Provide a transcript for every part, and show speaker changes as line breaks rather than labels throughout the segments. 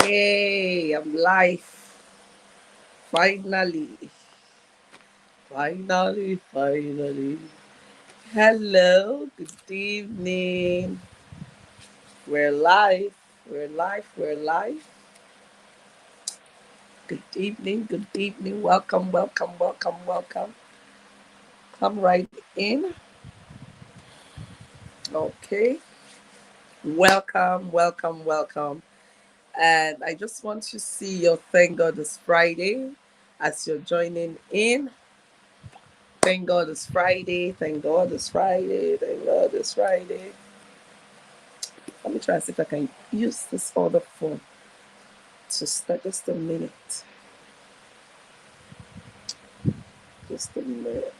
Yay, I'm live. Finally. Finally. Hello, good evening. We're live. We're live. Good evening. Welcome. Come right in. Okay. Welcome. And I just want to see your thank God it's Friday as you're joining in. Thank God it's Friday. Thank God it's Friday. Let me try and see if I can use this other phone to start. Just a minute. Just a minute.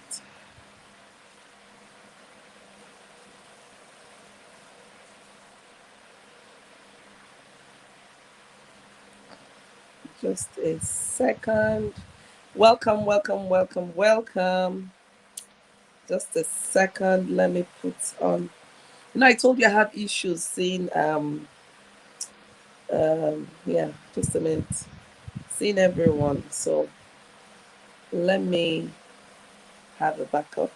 Just a second. Welcome. Just a second. Let me put on. I told you I have issues seeing yeah, just a minute. Seeing everyone. So let me have a backup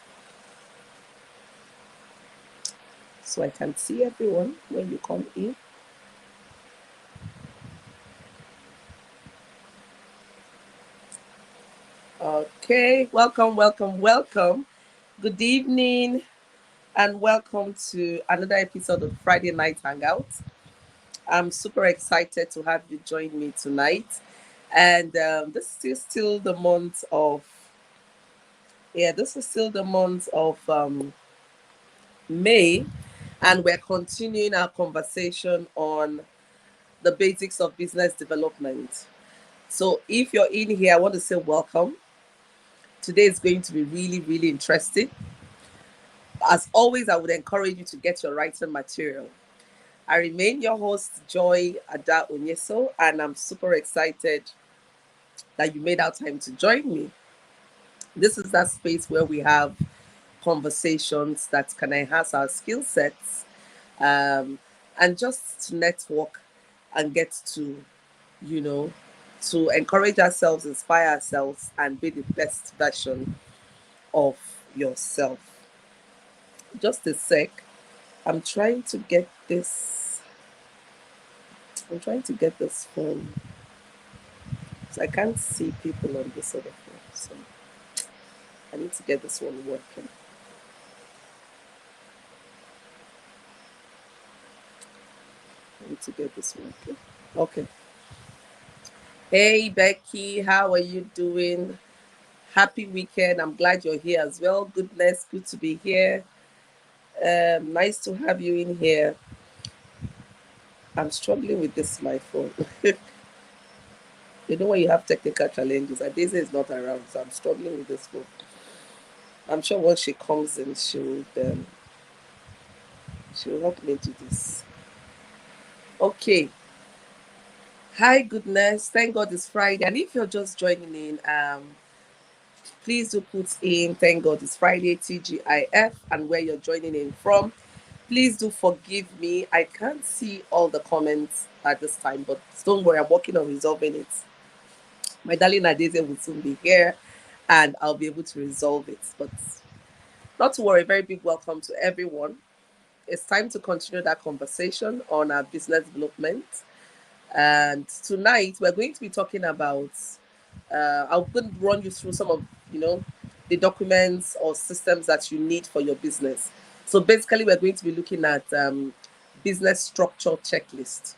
so I can see everyone when you come in. Okay, welcome. Good evening and welcome to another episode of Friday Night Hangout. I'm super excited to have you join me tonight. And this is still the month of, this is still the month of May. And we're continuing our conversation on the basics of business development. So if you're in here, I want to say welcome. Today is going to be really interesting. As always, I would encourage you to get your writing material. I remain your host, Joy Ada Onyesoh, and I'm super excited that you made out time to join me. This is that space where we have conversations that can enhance our skill sets um, and just to network and get to, you know, to encourage ourselves, inspire ourselves, and be the best version of yourself. Just a sec. I'm trying to get this. I'm trying to get this phone. So I can't see people on this other phone. So I need to get this one working. I need to get this working. Okay. Hey Becky, how are you doing? Happy weekend. I'm glad you're here as well. Goodness, good to be here. Nice to have you in here. I'm struggling with this my phone. You know when you have technical challenges, and Daisy is not around, so I'm struggling with this phone. I'm sure once she comes in, she will help me do this. Okay. Hi, goodness. Thank God it's Friday. And if you're just joining in, please do put in thank God it's Friday, TGIF, and where you're joining in from. Please do forgive me. I can't see all the comments at this time, but don't worry, I'm working on resolving it. My darling Adeze will soon be here and I'll be able to resolve it. But not to worry, very big welcome to everyone. It's time to continue that conversation on our business development. And tonight we're going to be talking about. I'm going to run you through some of the documents or systems that you need for your business. So basically, we're going to be looking at business structure checklist.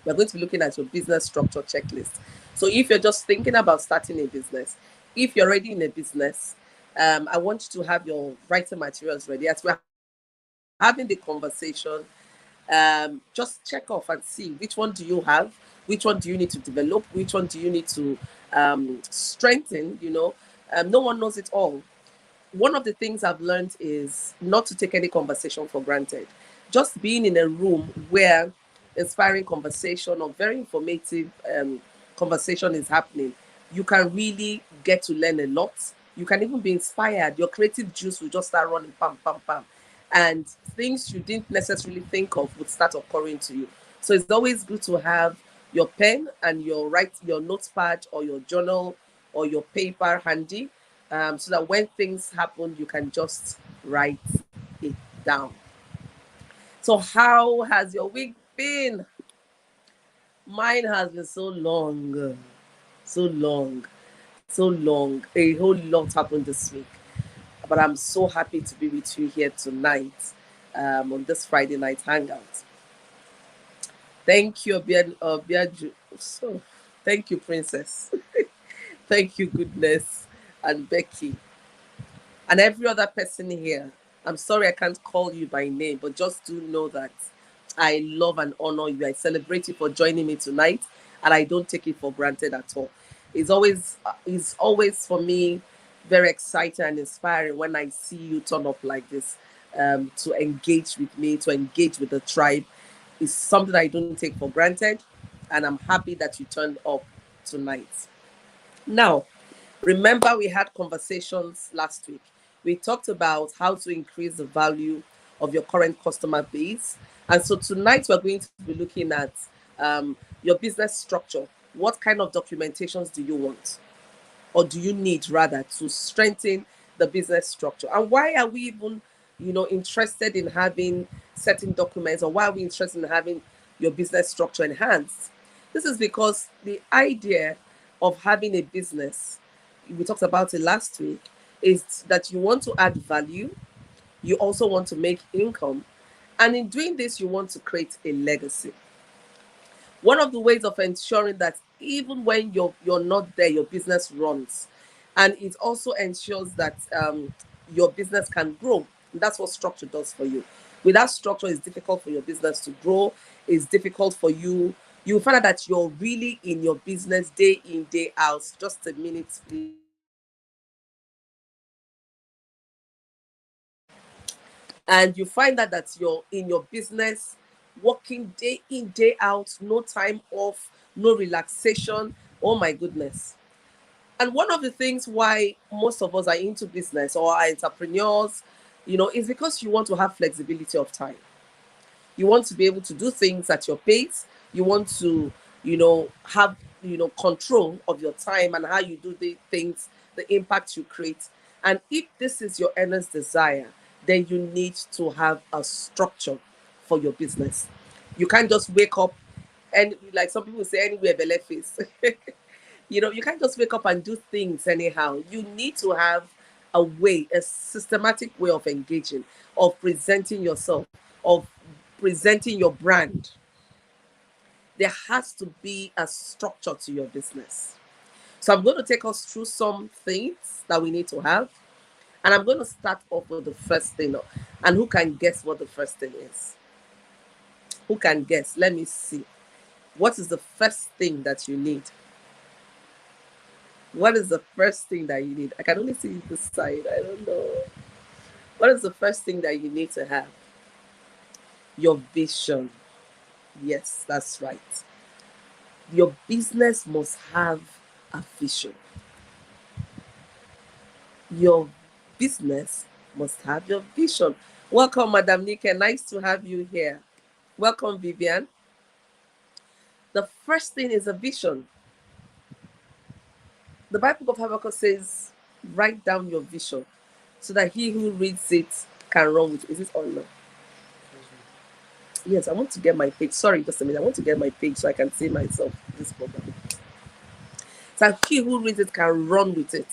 We're going to be looking at your business structure checklist. So if you're just thinking about starting a business, if you're already in a business, I want you to have your writing materials ready. As we're having the conversation, just check off and see which one do you have, which one do you need to develop, which one do you need to strengthen. No one knows it all. One of the things I've learned is not to take any conversation for granted. Just being in a room where inspiring conversation or very informative conversation is happening, you can really get to learn a lot. You can even be inspired. Your creative juice will just start running, pam. And things you didn't necessarily think of would start occurring to you. So it's always good to have your pen and your notepad or your journal or your paper handy, so that when things happen, you can just write it down. So, how has your week been? Mine has been so long, so long. A whole lot happened this week, but I'm so happy to be with you here tonight, on this Friday night hangout. Thank you, Obiaju. So, thank you, Princess. Thank you, Goodness, and Becky, and every other person here. I'm sorry I can't call you by name, but just do know that I love and honor you. I celebrate you for joining me tonight, and I don't take it for granted at all. It's always for me very exciting and inspiring when I see you turn up like this, to engage with me, to engage with the tribe. It's something I don't take for granted, and I'm happy that you turned up tonight. Now, remember, we had conversations last week. We talked about how to increase the value of your current customer base. And so tonight we're going to be looking at, your business structure. What kind of documentations do you want? Or do you need, rather, to strengthen the business structure? And why are we even, interested in having certain documents, or why are we interested in having your business structure enhanced? This is because the idea of having a business, we talked about it last week, is that you want to add value, you also want to make income, and in doing this, you want to create a legacy. One of the ways of ensuring that even when you're not there, your business runs, and it also ensures that, your business can grow. That's what structure does for you. Without structure, it's difficult for your business to grow. It's difficult for you. You find out that you're really in your business day in, day out. Just a minute, please. And you find out that you're in your business, working day in, day out, no time off, no relaxation. Oh my goodness. And one of the things why most of us are into business or are entrepreneurs, is because you want to have flexibility of time. You want to be able to do things at your pace. You want to, have, control of your time and how you do the things, the impact you create. And if this is your earnest desire, then you need to have a structure for your business. You can't just wake up and, like some people say, anywhere belle face. You can't just wake up and do things anyhow. You need to have a systematic way of engaging, of presenting yourself, of presenting your brand. There has to be a structure to your business. So I'm going to take us through some things that we need to have. And I'm going to start off with the first thing. And who can guess what the first thing is? Who can guess? Let me see. What is the first thing that you need? What is the first thing that you need? I can only see this side. I don't know. What is the first thing that you need to have? Your vision. Yes, that's right. Your business must have a vision. Your business must have your vision. Welcome, Madam Nika. Nice to have you here. Welcome, Vivian. The first thing is a vision. The Bible of Habakkuk says, write down your vision so that he who reads it can run with it. Is it on now? Yes, I want to get my page. Sorry, just a minute. I want to get my page so I can see myself this program. So he who reads it can run with it.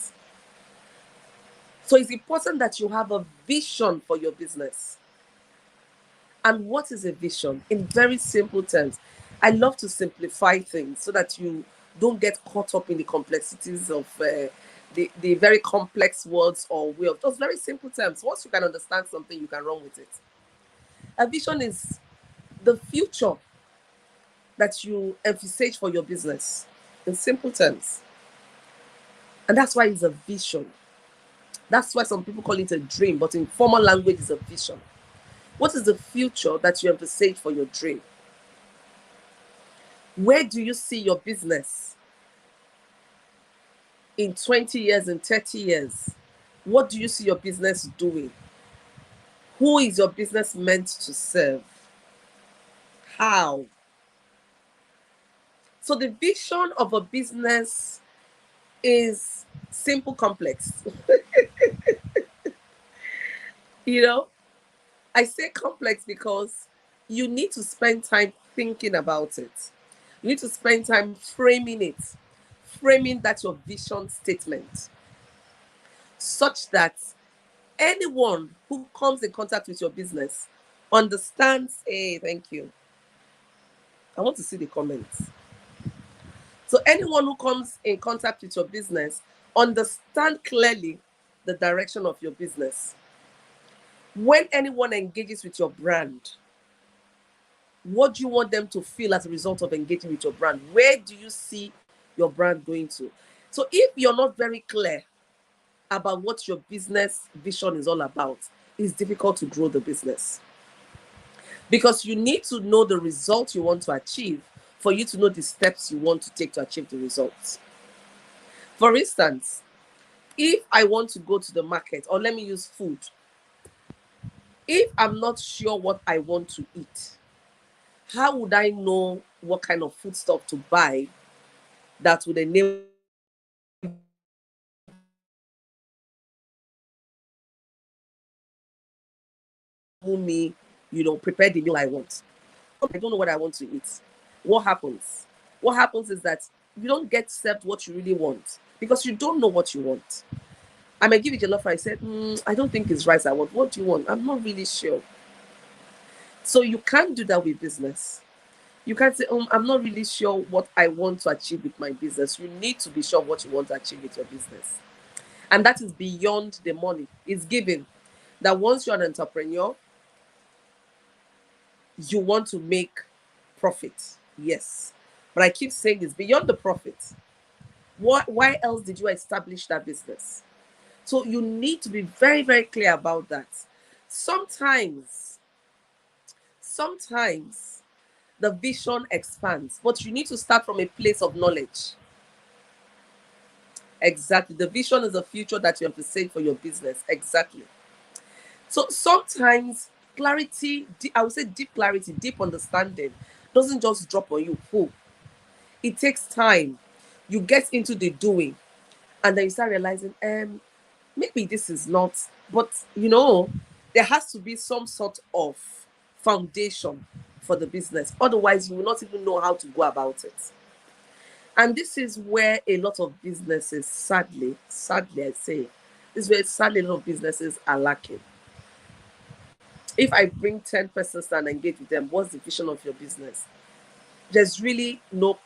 So it's important that you have a vision for your business. And what is a vision? In very simple terms, I love to simplify things so that you don't get caught up in the complexities of, the very complex words or way of just very simple terms. Once you can understand something, you can run with it. A vision is the future that you envisage for your business in simple terms. And that's why it's a vision. That's why some people call it a dream, but in formal language, it's a vision. What is the future that you envisage for your dream? Where do you see your business in 20 years, in 30 years? What do you see your business doing? Who is your business meant to serve? How? So the vision of a business is simple, complex. You know, I say complex because you need to spend time thinking about it. You need to spend time framing it, framing that your vision statement, such that anyone who comes in contact with your business understands. Hey, thank you. I want to see the comments. So anyone who comes in contact with your business understand clearly the direction of your business. When anyone engages with your brand, what do you want them to feel as a result of engaging with your brand? Where do you see your brand going to? So if you're not very clear about what your business vision is all about, it's difficult to grow the business, because you need to know the result you want to achieve for you to know the steps you want to take to achieve the results. For instance, if I want to go to the market, or let me use food, if I'm not sure what I want to eat, how would I know what kind of food stuff to buy that would enable me, prepare the meal I want? I don't know what I want to eat. What happens? What happens is that you don't get served what you really want because you don't know what you want. I may give you jollof rice. I said, I don't think it's rice I want. What do you want? I'm not really sure. So you can't do that with business. You can't say, I'm not really sure what I want to achieve with my business. You need to be sure what you want to achieve with your business. And that is beyond the money. It's given that once you're an entrepreneur, you want to make profit. Yes. But I keep saying this, beyond the profit. Why else did you establish that business? So you need to be very, very clear about that. Sometimes the vision expands, but you need to start from a place of knowledge. Exactly. The vision is the future that you have to save for your business. Exactly. So sometimes clarity, I would say deep clarity, deep understanding doesn't just drop on you. Whoa. It takes time. You get into the doing, and then you start realizing, maybe this is not, but there has to be some sort of foundation for the business. Otherwise, you will not even know how to go about it. And this is where a lot of businesses, sadly, I say, this is where sadly a lot of businesses are lacking. If I bring 10 persons and engage with them, what's the vision of your business? There's really no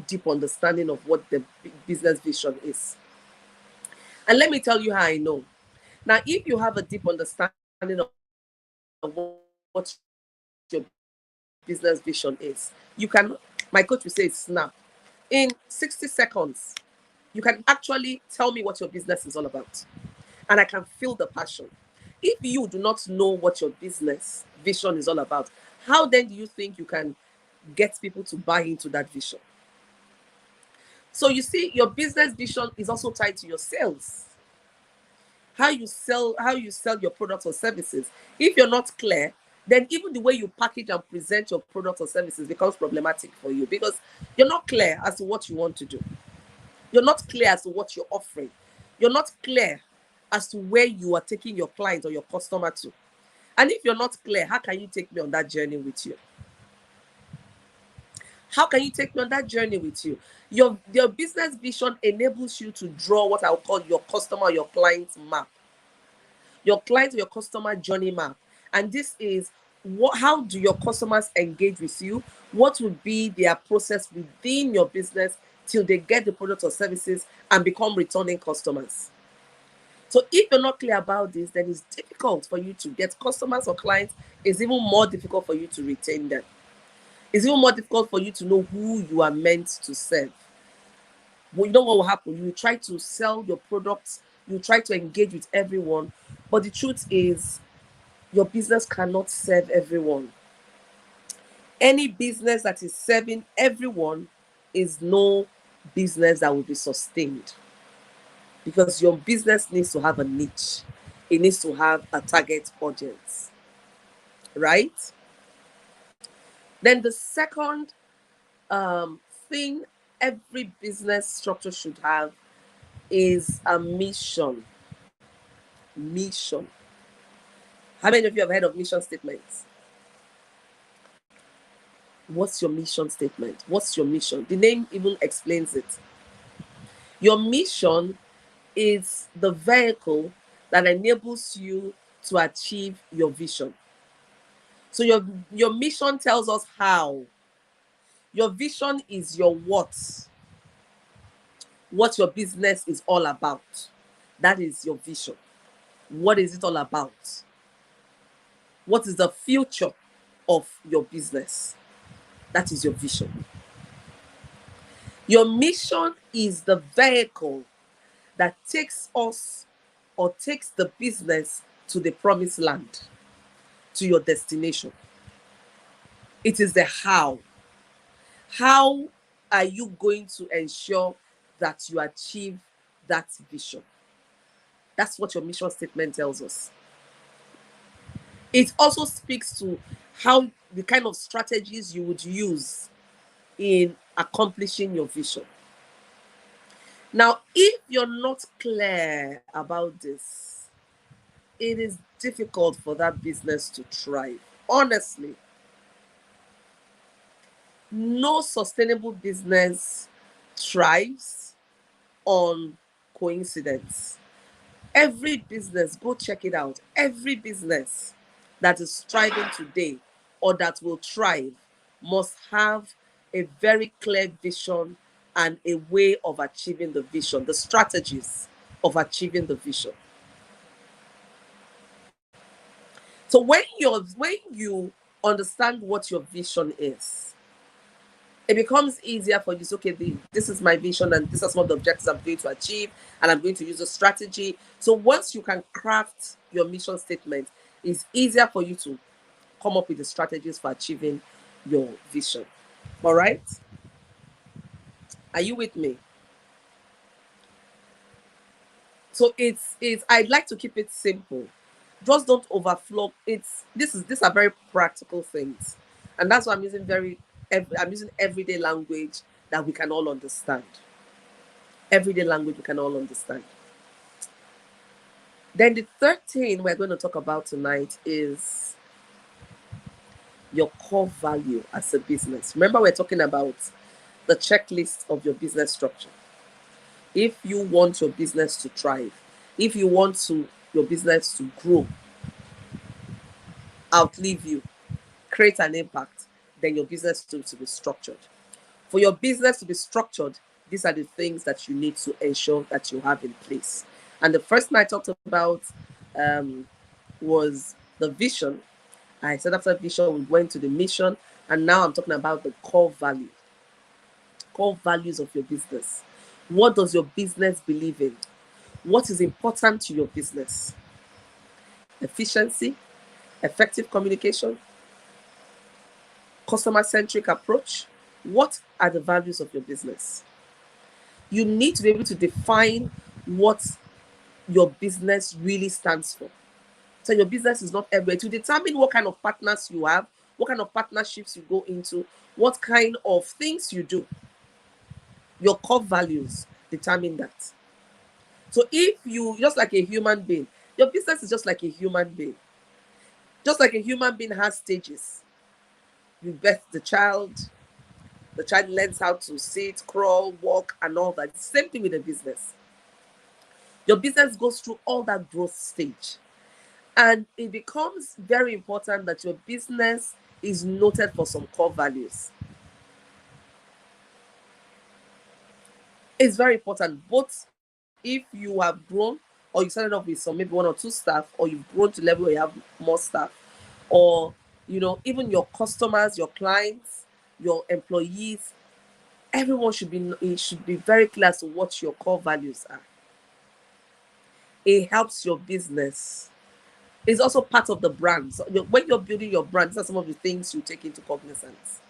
deep understanding of what the business vision is. And let me tell you how I know. Now, if you have a deep understanding of what your business vision is, you can, my coach will say, snap. In 60 seconds, you can actually tell me what your business is all about. And I can feel the passion. If you do not know what your business vision is all about, how then do you think you can get people to buy into that vision? So you see, your business vision is also tied to your sales. How you sell your products or services. If you're not clear, then even the way you package and present your products or services becomes problematic for you, because you're not clear as to what you want to do. You're not clear as to what you're offering. You're not clear as to where you are taking your client or your customer to. And if you're not clear, how can you take me on that journey with you? How can you take me on that journey with you? Your business vision enables you to draw what I'll call your customer, your client's map. Your client or your customer journey map. And this is how do your customers engage with you? What would be their process within your business till they get the product or services and become returning customers? So if you're not clear about this, then it's difficult for you to get customers or clients. It's even more difficult for you to retain them. It's even more difficult for you to know who you are meant to serve. Well, you know what will happen? You try to sell your products, you try to engage with everyone, but the truth is, your business cannot serve everyone. Any business that is serving everyone is no business that will be sustained, because your business needs to have a niche. It needs to have a target audience, right? Then the second thing every business structure should have is a mission. Mission. How many of you have heard of mission statements? What's your mission statement? What's your mission? The name even explains it. Your mission is the vehicle that enables you to achieve your vision. So your mission tells us how. Your vision is your what your business is all about. That is your vision. What is it all about? What is the future of your business? That is your vision. Your mission is the vehicle that takes us or takes the business to the promised land, to your destination. It is the how. How are you going to ensure that you achieve that vision? That's what your mission statement tells us. It also speaks to how the kind of strategies you would use in accomplishing your vision. Now, if you're not clear about this, it is difficult for that business to thrive. Honestly, no sustainable business thrives on coincidence. Every business, go check it out. Every business that is thriving today or that will thrive must have a very clear vision and a way of achieving the vision, the strategies of achieving the vision. So when you understand what your vision is, it becomes easier for you to say, okay, this is my vision and this is some of the objectives I'm going to achieve, and I'm going to use a strategy. So once you can craft your mission statement, it's easier for you to come up with the strategies for achieving your vision. All right? Are you with me? So it's I'd like to keep it simple. Just don't overflow. These are very practical things. And that's why I'm using everyday language that we can all understand. Everyday language we can all understand. Then the third thing we're going to talk about tonight is your core value as a business. Remember, we're talking about the checklist of your business structure. If you want your business to thrive, if you want your business to grow, outlive you, create an impact, then your business needs to be structured. For your business to be structured, these are the things that you need to ensure that you have in place. And the first thing I talked about was the vision. I said after vision, we went to the mission, and now I'm talking about the core values of your business. What does your business believe in? What is important to your business? Efficiency, effective communication, customer-centric approach. What are the values of your business? You need to be able to define what your business really stands for. So your business is not everywhere. To determine what kind of partners you have, what kind of partnerships you go into, what kind of things you do. Your core values determine that. So if you, just like a human being, your business is just like a human being. Just like a human being has stages. You birth the child learns how to sit, crawl, walk, and all that. Same thing with a business. Your business goes through all that growth stage. And it becomes very important that your business is noted for some core values. It's very important, both if you have grown or you started off with some maybe one or two staff, or you've grown to the level where you have more staff, or even your customers, your clients, your employees, everyone should be very clear as to what your core values are. It helps your business. It's also part of the brand. So when you're building your brand, these are some of the things you take into cognizance.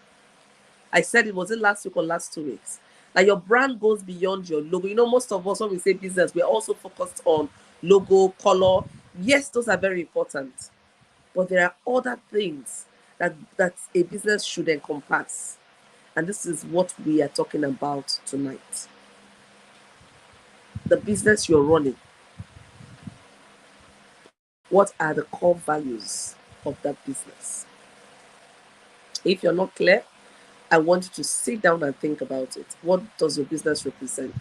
I said it wasn't last week or last 2 weeks. Like, your brand goes beyond your logo. Most of us, when we say business, we're also focused on logo, color. Yes, those are very important. But there are other things that a business should encompass. And this is what we are talking about tonight. The business you're running. What are the core values of that business? If you're not clear, I want you to sit down and think about it. What does your business represent?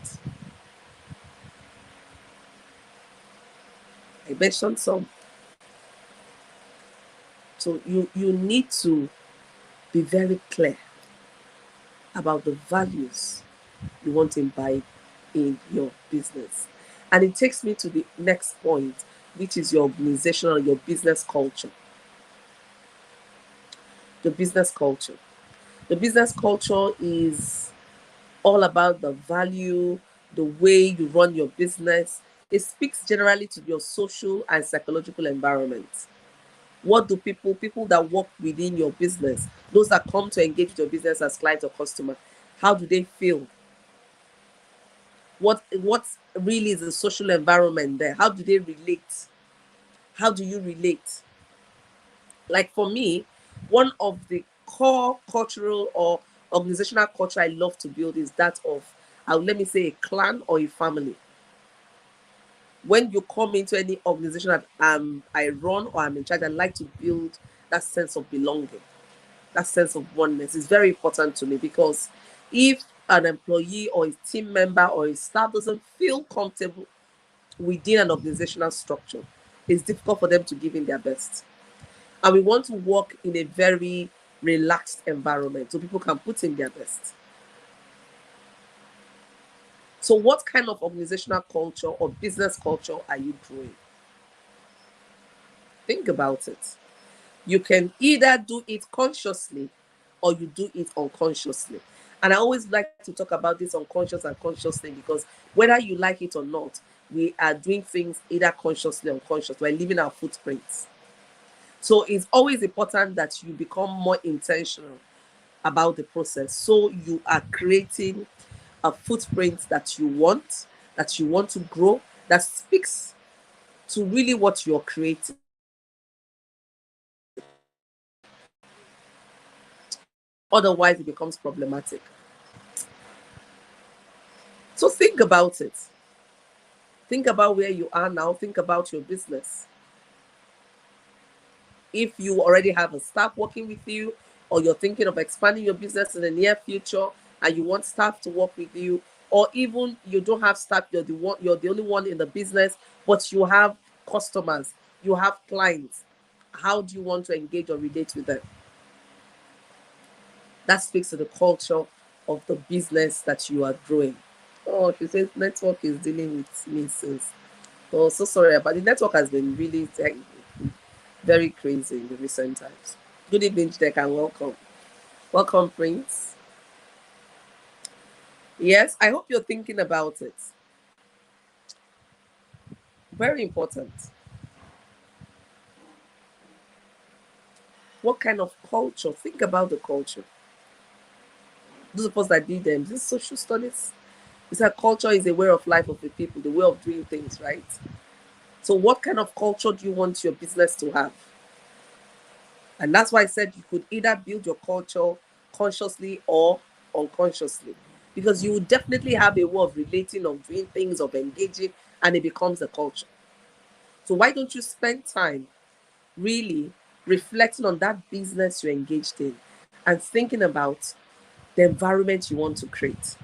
I mentioned some. So you need to be very clear about the values you want to imbibe in your business. And it takes me to the next point, which is your organizational, your business culture. The business culture. The business culture is all about the value, the way you run your business. It speaks generally to your social and psychological environment. What do people that work within your business, those that come to engage with your business as client or customer, how do they feel? What really is the social environment there? How do they relate? How do you relate? Like for me, one of the core cultural or organizational culture I love to build is that of, let me say, a clan or a family. When you come into any organization that I run or I'm in charge, I like to build that sense of belonging, that sense of oneness. Is very important to me, because if an employee or a team member or a staff doesn't feel comfortable within an organizational structure, it's difficult for them to give in their best. And we want to work in a very relaxed environment so people can put in their best. So what kind of organizational culture or business culture are you growing? Think about it. You can either do it consciously or you do it unconsciously. And I always like to talk about this unconscious and conscious thing, because whether you like it or not, we are doing things either consciously or unconsciously. We're leaving our footprints. So it's always important that you become more intentional about the process. So you are creating a footprint that you want to grow, that speaks to really what you're creating. Otherwise, it becomes problematic. So think about it. Think about where you are now. Think about your business. If you already have a staff working with you, or you're thinking of expanding your business in the near future and you want staff to work with you, or even you don't have staff, you're the only one in the business, but you have customers, you have clients. How do you want to engage or relate with them? That speaks to the culture of the business that you are growing. Oh, she says network is dealing with me since. Oh, so sorry, but the network has been really very crazy in the recent times. Good evening, Jidek, and welcome. Welcome, Prince. Yes, I hope you're thinking about it. Very important. What kind of culture? Think about the culture. Those of us that did them, this social studies. It's that culture is a way of life of the people, the way of doing things, right? So, what kind of culture do you want your business to have? And that's why I said you could either build your culture consciously or unconsciously, because you will definitely have a way of relating, of doing things, of engaging, and it becomes a culture. So why don't you spend time really reflecting on that business you're engaged in and thinking about the environment you want to create?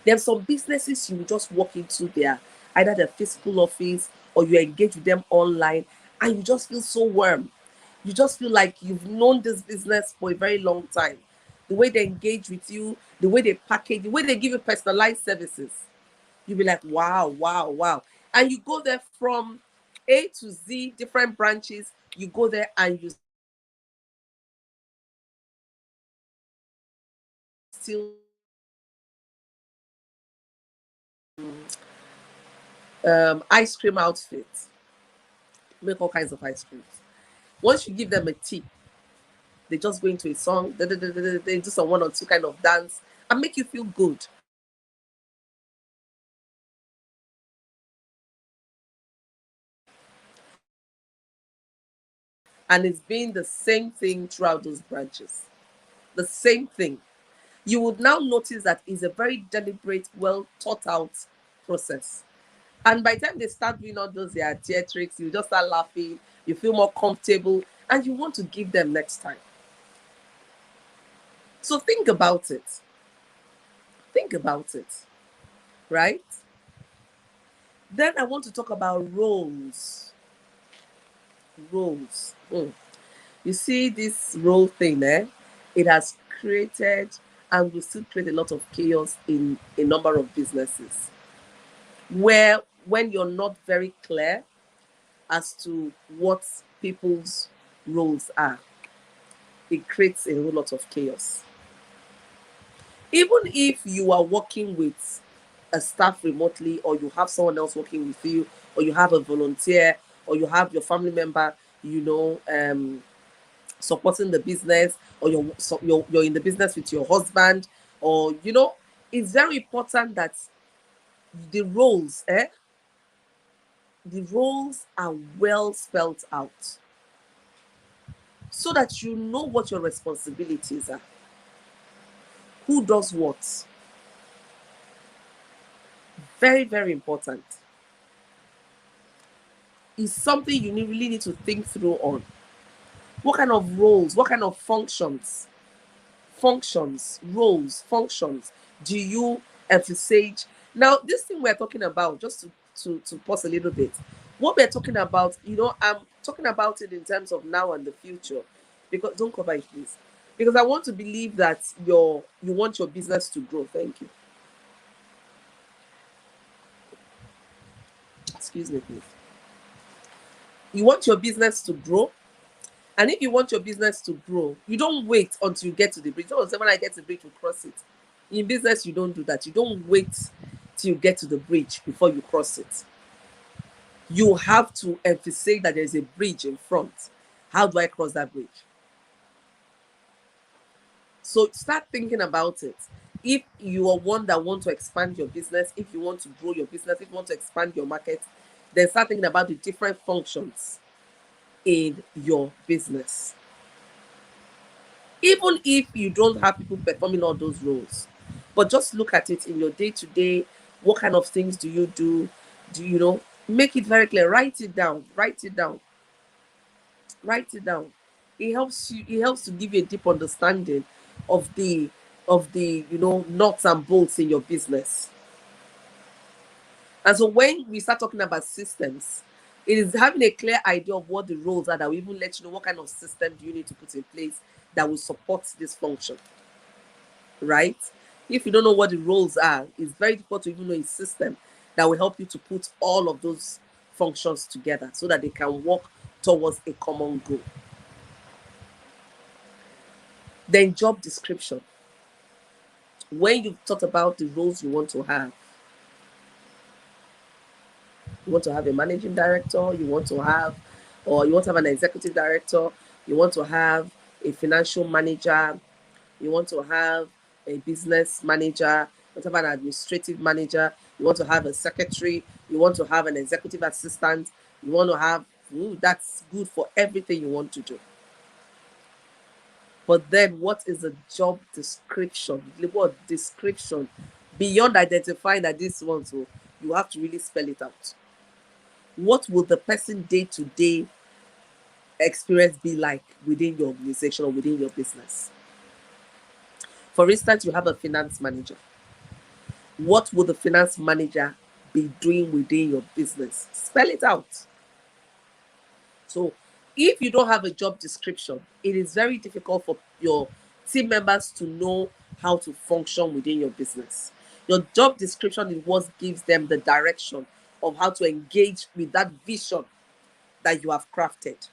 There's some businesses you just walk into their either their physical office or you engage with them online, and you just feel so warm. You just feel like you've known this business for a very long time. The way they engage with you, the way they package, the way they give you personalized services, you'll be like, wow, wow, wow. And you go there from A to Z, different branches. You go there and you still ice cream outfits, make all kinds of ice creams. Once you give them a tip, they just go into a song, they do some one or two kind of dance and make you feel good. And it's been the same thing throughout those branches. The same thing. You would now notice that it's a very deliberate, well thought out process. And by the time they start doing all those their theatrics, you just start laughing, you feel more comfortable, and you want to give them next time. So think about it. Think about it, right? Then I want to talk about roles. Roles. You see this role thing, eh? It has created and will still create a lot of chaos in a number of businesses. Where when you're not very clear as to what people's roles are, it creates a whole lot of chaos. Even if you are working with a staff remotely, or you have someone else working with you, or you have a volunteer, or you have your family member, supporting the business, or you're in the business with your husband, or it's very important that the roles, the roles are well spelled out, so that you know what your responsibilities are. Who does what? Very, very important. It's something you really need to think through on. What kind of roles, what kind of functions, roles, functions do you emphasize? Now, this thing we're talking about, just to pause a little bit, what we're talking about, I'm talking about it in terms of now and the future. Because don't cover it, please. Because I want to believe that you want your business to grow. Thank you. Excuse me, please. You want your business to grow. And if you want your business to grow, you don't wait until you get to the bridge. Don't say, when I get to the bridge, we'll cross it. In business, you don't do that. You don't wait till you get to the bridge before you cross it. You have to emphasize that there's a bridge in front. How do I cross that bridge? So start thinking about it. If you are one that wants to expand your business, if you want to grow your business, if you want to expand your market, then start thinking about the different functions in your business. Even if you don't have people performing all those roles, but just look at it in your day-to-day. What kind of things do you do? Make it very clear. Write it down. It helps to give you a deep understanding of the nuts and bolts in your business. And so when we start talking about systems, it is having a clear idea of what the roles are that will even let you know what kind of system do you need to put in place that will support this function, right? If you don't know what the roles are, it's very difficult to even know a system that will help you to put all of those functions together so that they can work towards a common goal. Then job description. When you've thought about the roles you want to have a managing director, you want to have an executive director, you want to have a financial manager, you want to have a business manager, you want to have an administrative manager, you want to have a secretary, you want to have an executive assistant, you want to have, that's good for everything you want to do. But then what is a job description? The word description, beyond identifying that this one, so you have to really spell it out. What will the person day-to-day experience be like within your organization or within your business? For instance, you have a finance manager. What will the finance manager be doing within your business? Spell it out. So if you don't have a job description, it is very difficult for your team members to know how to function within your business. Your job description is what gives them the direction of how to engage with that vision that you have crafted.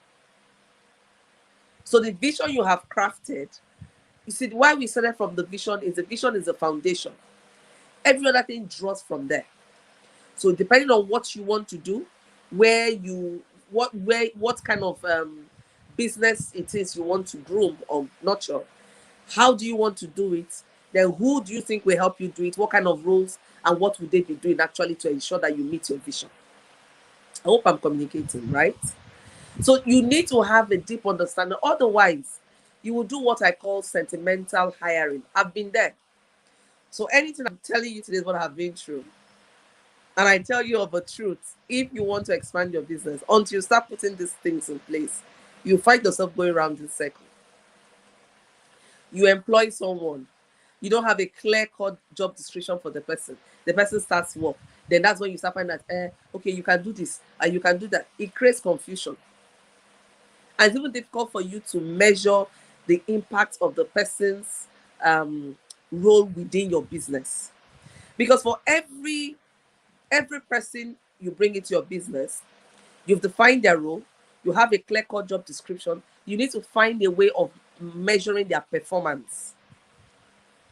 So the vision you have crafted, you see, why we started from the vision is a foundation. Every other thing draws from there. So depending on what you want to do, what kind of business it is you want to groom or nurture, how do you want to do it? Then who do you think will help you do it? What kind of roles and what would they be doing actually to ensure that you meet your vision? I hope I'm communicating, right? So you need to have a deep understanding. Otherwise, You will do what I call sentimental hiring. I've been there. So anything I'm telling you today is what I've been through. And I tell you of a truth, if you want to expand your business, until you start putting these things in place, you find yourself going around this circle. You employ someone, you don't have a clear-cut job description for the person starts work, then that's when you start finding that okay, you can do this and you can do that. It creates confusion, and it's even difficult for you to measure the impact of the person's role within your business, because for every person you bring into your business, you've defined their role, you have a clear-cut job description, you need to find a way of measuring their performance.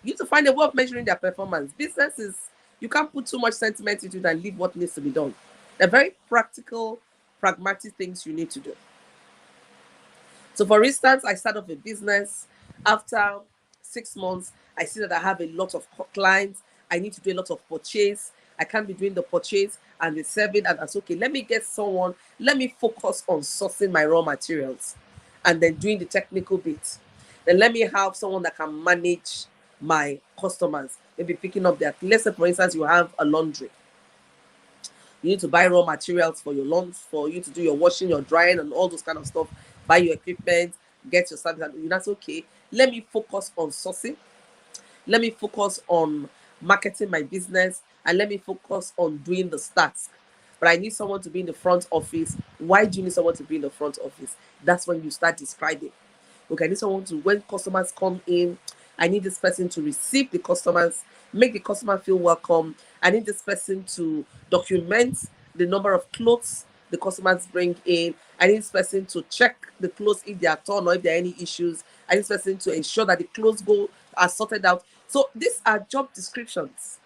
You need to find a way of measuring their performance. Business is, you can't put too much sentiment into it and leave what needs to be done. They're very practical, pragmatic things you need to do. So for instance, I start off a business. After 6 months, I see that I have a lot of clients. I need to do a lot of purchase. I can't be doing the purchase and the serving, and that's okay. Let me get someone, let me focus on sourcing my raw materials and then doing the technical bit. Then let me have someone that can manage my customers, maybe picking up their, let's say for instance, you have a laundry. You need to buy raw materials for your laundry, for you to do your washing, your drying, and all those kind of stuff. Buy your equipment, get your service, and that's okay. Let me focus on sourcing. Let me focus on marketing my business, and let me focus on doing the stats. But I need someone to be in the front office. Why do you need someone to be in the front office? That's when you start describing. Okay, I need someone to, when customers come in, I need this person to receive the customers, make the customer feel welcome. I need this person to document the number of clothes the customers bring in. I need this person to check the clothes if they are torn or if there are any issues. I need this person to ensure that the clothes are sorted out. So these are job descriptions.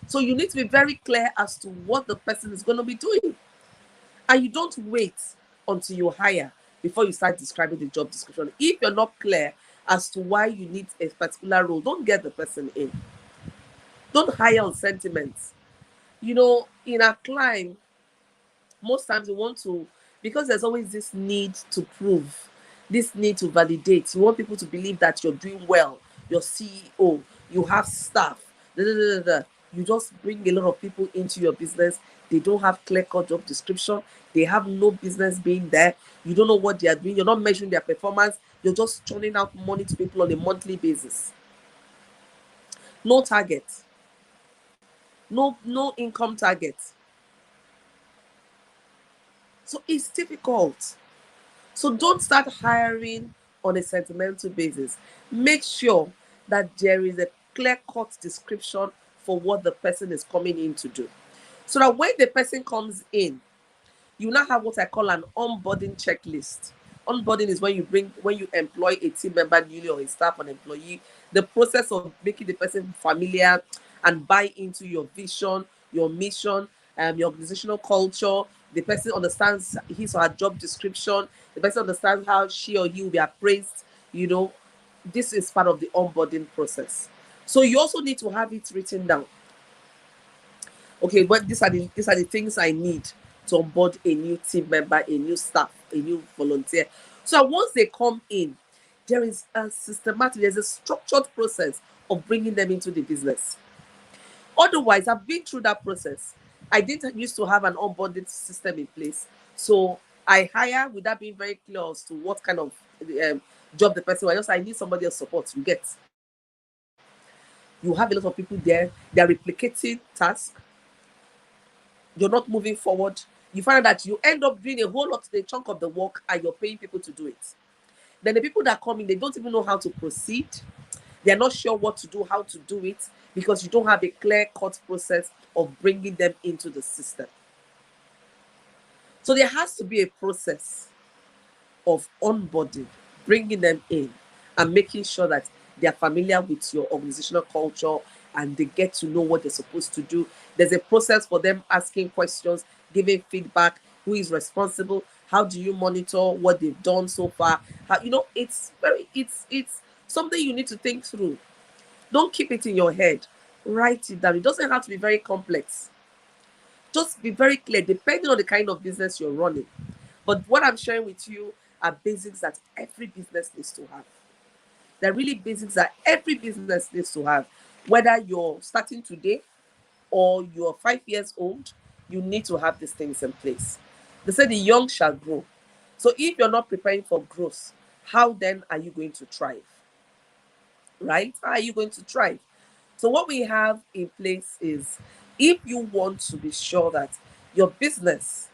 So you need to be very clear as to what the person is going to be doing. And you don't wait until you hire before you start describing the job description. If you're not clear as to why you need a particular role, don't get the person in. Don't hire on sentiments. You know, in our climb, most times we want to, because there's always this need to prove, this need to validate. You want people to believe that you're doing well, you're CEO, you have staff. Da, da, da, da. You just bring a lot of people into your business. They don't have clear-cut job description. They have no business being there. You don't know what they are doing. You're not measuring their performance. You're just churning out money to people on a monthly basis. No target. No income target. So it's difficult. So don't start hiring on a sentimental basis. Make sure that there is a clear-cut description for what the person is coming in to do. So that when the person comes in, you now have what I call an onboarding checklist. Onboarding is when you employ a team member newly or a staff, an employee. The process of making the person familiar and buy into your vision, your mission, your organizational culture. The person understands his or her job description. The person understands how she or he will be appraised. You know, this is part of the onboarding process. So you also need to have it written down. Okay, but these are the things I need to onboard a new team member, a new staff, a new volunteer. So once they come in, there's a structured process of bringing them into the business. Otherwise, I've been through that process. I didn't used to have an onboarding system in place. So I hire without being very clear as to what kind of job the person was. I need somebody else support. You get. You have a lot of people there. They're replicating tasks. You're not moving forward. You find that you end up doing a whole lot, a chunk of the work, and you're paying people to do it. Then the people that come in, they don't even know how to proceed. They're not sure what to do, how to do it, because you don't have a clear-cut process of bringing them into the system. So there has to be a process of onboarding, bringing them in, and making sure that they're familiar with your organizational culture and they get to know what they're supposed to do. There's a process for them asking questions, giving feedback, who is responsible, how do you monitor what they've done so far. It's something you need to think through. Don't keep it in your head. Write it down. It doesn't have to be very complex. Just be very clear, depending on the kind of business you're running. But what I'm sharing with you are basics that every business needs to have. They're really basics that every business needs to have. Whether you're starting today or you're 5 years old, you need to have these things in place. They say the young shall grow. So if you're not preparing for growth, how then are you going to thrive? Right? How are you going to thrive? So what we have in place is, if you want to be sure that your business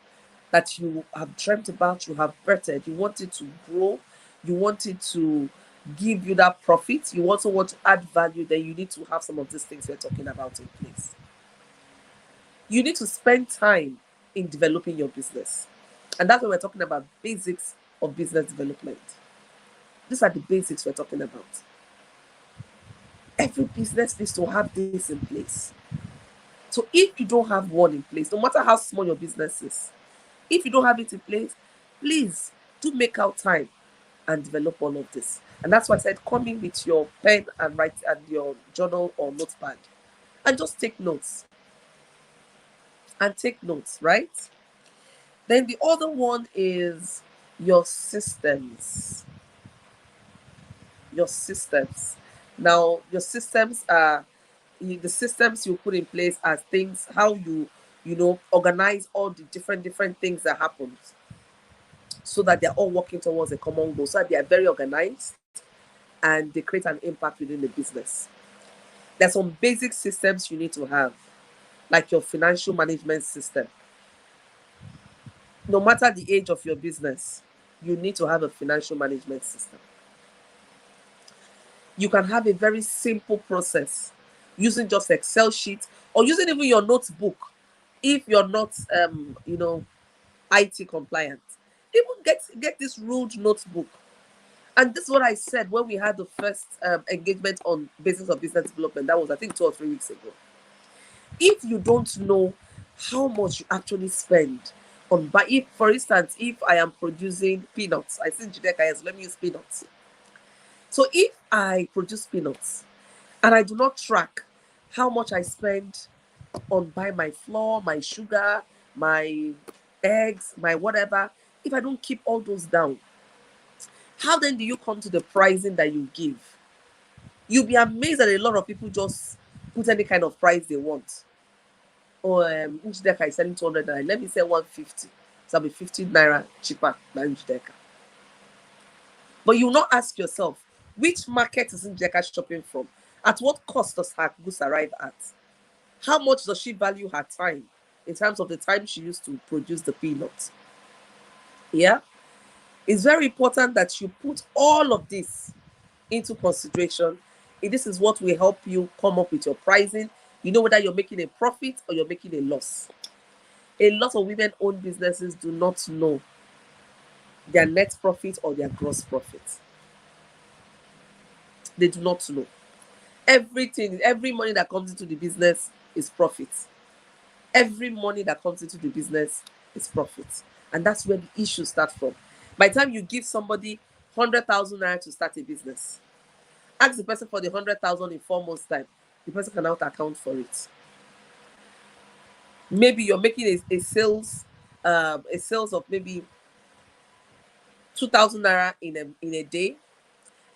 that you have dreamt about, you have birthed, you want it to grow, you want it to give you that profit, you also want to add value, then you need to have some of these things we're talking about in place. You need to spend time in developing your business. And that's what we're talking about, basics of business development. These are the basics we're talking about. Every business needs to have this in place. So if you don't have one in place, no matter how small your business is, if you don't have it in place, please do make out time and develop all of this. And that's why I said, come in with your pen and write, and your journal or notepad, and just take notes. And take notes, right? Then the other one is your systems. Your systems. Now, your systems are the systems you put in place as things, how you organize all the different things that happen, so that they're all working towards a common goal, so that they are very organized and they create an impact within the business. There's some basic systems you need to have, like your financial management system. No matter the age of your business, you need to have a financial management system. You can have a very simple process using just Excel sheet, or using even your notebook if you're not IT compliant. Even get this ruled notebook. And this is what I said when we had the first engagement on basis of business development. That was, I think, 2 or 3 weeks ago. If you don't know how much you actually spend on, but if, for instance, if I am producing peanuts, I see Judeka, yes, let me use peanuts. So if I produce peanuts and I do not track how much I spend on buying my flour, my sugar, my eggs, my whatever, if I don't keep all those down, how then do you come to the pricing that you give? You'll be amazed that a lot of people just put any kind of price they want. Or Njideka is selling 200 naira. Let me say 150. So I'll be 15 naira cheaper than Njideka. But you will not ask yourself, which market is Njideka shopping from? At what cost does her goods arrive at? How much does she value her time in terms of the time she used to produce the peanuts? Yeah? It's very important that you put all of this into consideration. This is what will help you come up with your pricing. You know whether you're making a profit or you're making a loss. A lot of women-owned businesses do not know their net profit or their gross profit. They do not know. Every money that comes into the business is profit. Every money that comes into the business is profit. And that's where the issues start from. By the time you give somebody 100,000 naira to start a business, ask the person for the 100,000 in 4 months' time. The person cannot account for it. Maybe you're making a sales of maybe 2,000 naira in a day,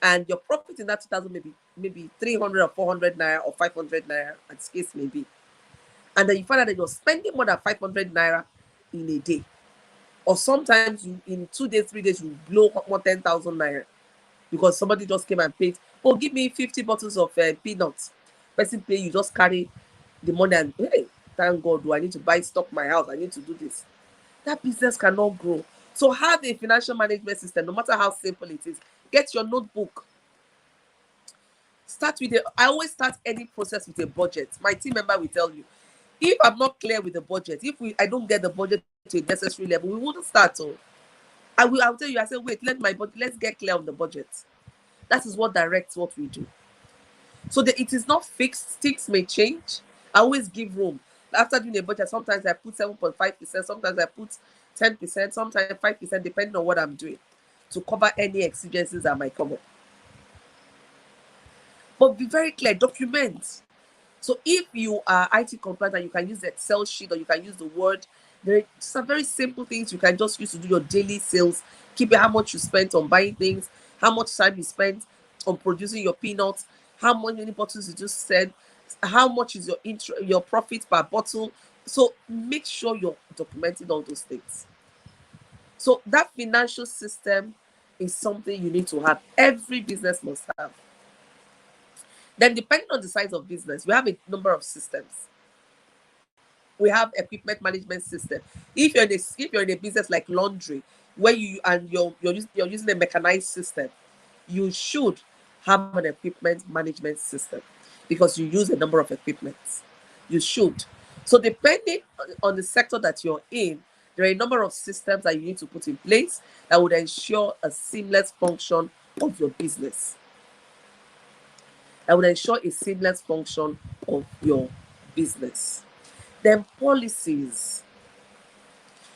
and your profit in that 2,000 maybe 300 or 400 naira or 500 naira, as the case may be. And then you find out that you're spending more than 500 naira in a day, or sometimes in 2 days, 3 days, you blow more 10,000 naira because somebody just came and paid. Oh, give me 50 bottles of peanuts. Person pay, you just carry the money and, hey, thank God, do I need to buy stock my house? I need to do this. That business cannot grow. So have a financial management system, no matter how simple it is. Get your notebook. I always start any process with a budget. My team member will tell you, if I'm not clear with the budget, I don't get the budget to a necessary level, we wouldn't start. I'll tell you, I say, wait, let's get clear on the budget. That is what directs what we do. So it is not fixed. Things may change. I always give room. After doing a budget, sometimes I put 7.5%, sometimes I put 10%, sometimes 5%, depending on what I'm doing, to cover any exigencies that might come up. But be very clear, document. So if you are IT compliant and you can use the Excel sheet or you can use the Word, there are some very simple things you can just use to do your daily sales. Keep how much you spent on buying things, how much time you spent. on producing your peanuts, how many bottles you just said, how much is your profit per bottle. So make sure you're documenting all those things. So that financial system is something you need to have. Every business must have. Then depending on the size of business, we have a number of systems. We have equipment management system. If you're in a business like laundry, where you're using a mechanized system, you should have an equipment management system because you use a number of equipments. You should. So depending on the sector that you're in, there are a number of systems that you need to put in place that would ensure a seamless function of your business. That would ensure a seamless function of your business. Then policies.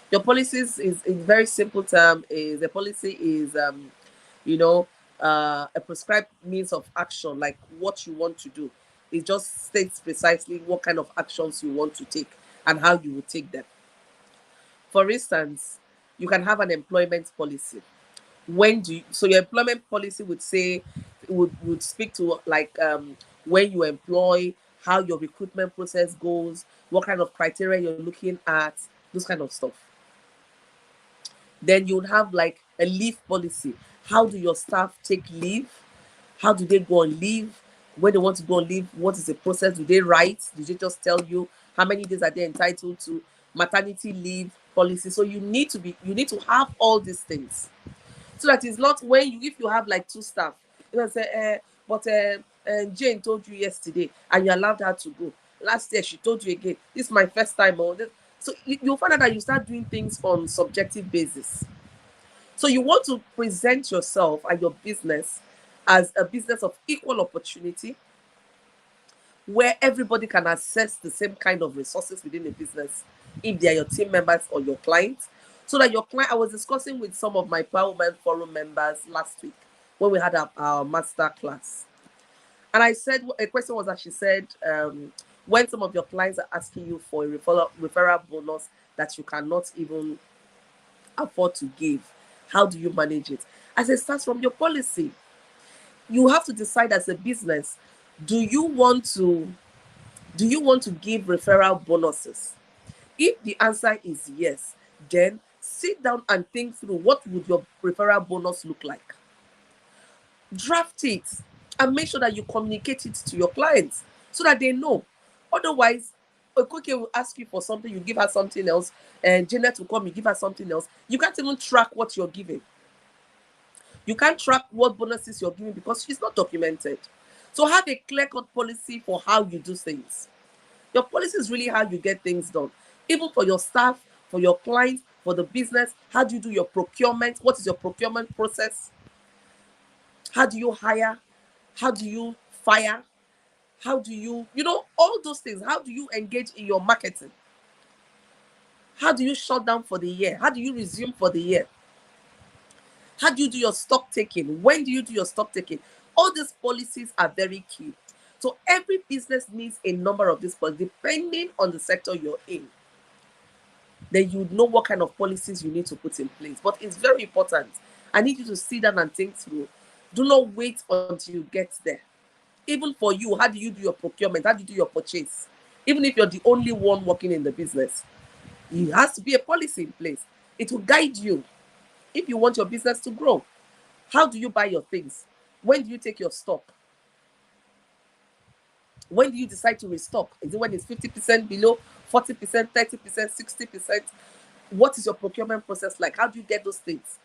Your policies is in very simple term is the policy is you know a prescribed means of action, like what you want to do. It just states precisely what kind of actions you want to take and how you will take them. For instance, you can have an employment policy. So your employment policy would say would speak to like when you employ, how your recruitment process goes, what kind of criteria you're looking at, those kind of stuff. Then you would have like a leave policy. How do your staff take leave? How do they go on leave? When they want to go on leave, what is the process? Do they write? Do they just tell you how many days are they entitled to? Maternity leave policy. So you need to have all these things, so that it's not when if you have like two staff, you know, say, Jane told you yesterday and you allowed her to go. Last year she told you again. This is my first time on this. So you'll find out that you start doing things on subjective basis. So you want to present yourself and your business as a business of equal opportunity, where everybody can access the same kind of resources within the business, if they are your team members or your clients. So that your client, I was discussing with some of my Power Women Forum members last week when we had our master class. And I said, a question was that she said, when some of your clients are asking you for a referral bonus that you cannot even afford to give, how do you manage it? I said, it starts from your policy. You have to decide as a business, do you want to give referral bonuses? If the answer is yes, then sit down and think through, what would your referral bonus look like? Draft it and make sure that you communicate it to your clients so that they know. Otherwise, Okoke will ask you for something, you give her something else, and Janet will come, you give her something else. You can't even track what you're giving. You can't track what bonuses you're giving because it's not documented. So have a clear-cut policy for how you do things. Your policy is really how you get things done. Even for your staff, for your clients, for the business. How do you do your procurement? What is your procurement process? How do you hire? How do you fire? How do you all those things? How do you engage in your marketing? How do you shut down for the year? How do you resume for the year? How do you do your stock taking? When do you do your stock taking? All these policies are very key. So every business needs a number of these policies, depending on the sector you're in. Then you know what kind of policies you need to put in place. But it's very important. I need you to sit down and think through. Do not wait until you get there. Even for you, how do you do your procurement? How do you do your purchase? Even if you're the only one working in the business, there has to be a policy in place. It will guide you if you want your business to grow. How do you buy your things? When do you take your stock? When do you decide to restock? Is it when it's 50% below, 40%, 30%, 60%? What is your procurement process like? How do you get those things?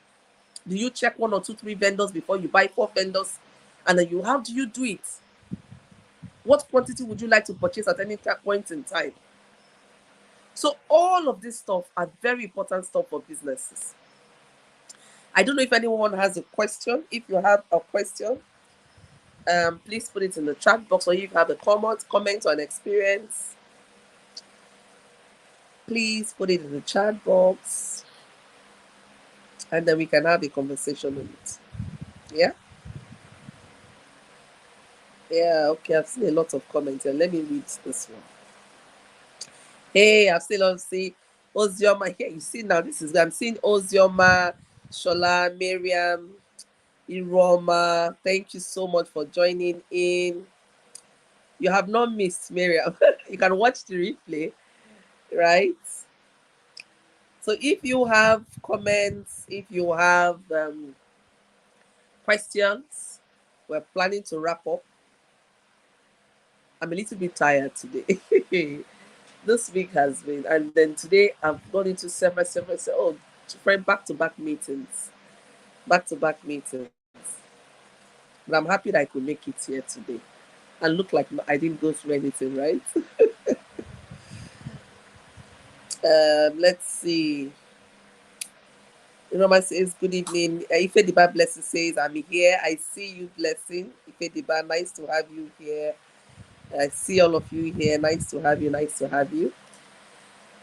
Do you check 1 or 2, 3 vendors before you buy 4 vendors? And then how do you do it? What quantity would you like to purchase at any point in time? So all of this stuff are very important stuff for businesses. I don't know if anyone has a question. If you have a question, please put it in the chat box, or if you have a comment or an experience, please put it in the chat box, and then we can have a conversation on it. Yeah, okay, I've seen a lot of comments here. Let me read this one. Hey, I've still see Ozioma here. You see now, I'm seeing Ozioma, Shola, Miriam, Iroma, thank you so much for joining in. You have not missed Miriam. You can watch the replay, right? So if you have comments, if you have questions, we're planning to wrap up. I'm a little bit tired today. This week has been, and then today I've gone into different back-to-back meetings, back-to-back meetings. But I'm happy that I could make it here today and look like I didn't go through anything, right? Let's see. Roma says, good evening. Ife Diba Blessing says, I'm here. I see you, Blessing. Ife Diba, nice to have you here. I see all of you here. Nice to have you. Nice to have you.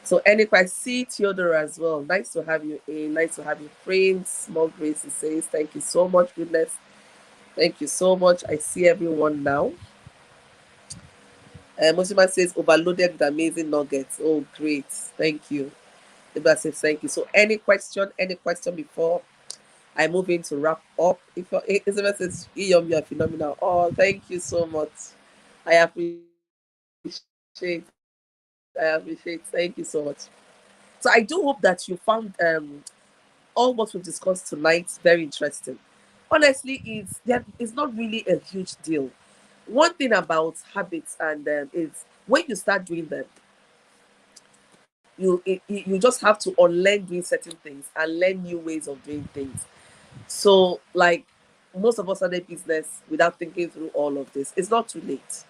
So, Enik, I see Theodore as well. Nice to have you in. Nice to have you, Prince. More Grace says, thank you so much, goodness. Thank you so much. I see everyone now. Mosima says, overloaded with amazing nuggets. Oh, great. Thank you. Ibra says, thank you. So, any question before I move in to wrap up? If Isabel says, Iyom, you are phenomenal. Oh, thank you so much. I appreciate. Thank you so much. So I do hope that you found all what we've discussed tonight very interesting. Honestly, it's not really a huge deal. One thing about habits and is when you start doing them, you just have to unlearn doing certain things and learn new ways of doing things. So, like most of us started business without thinking through all of this. It's not too late.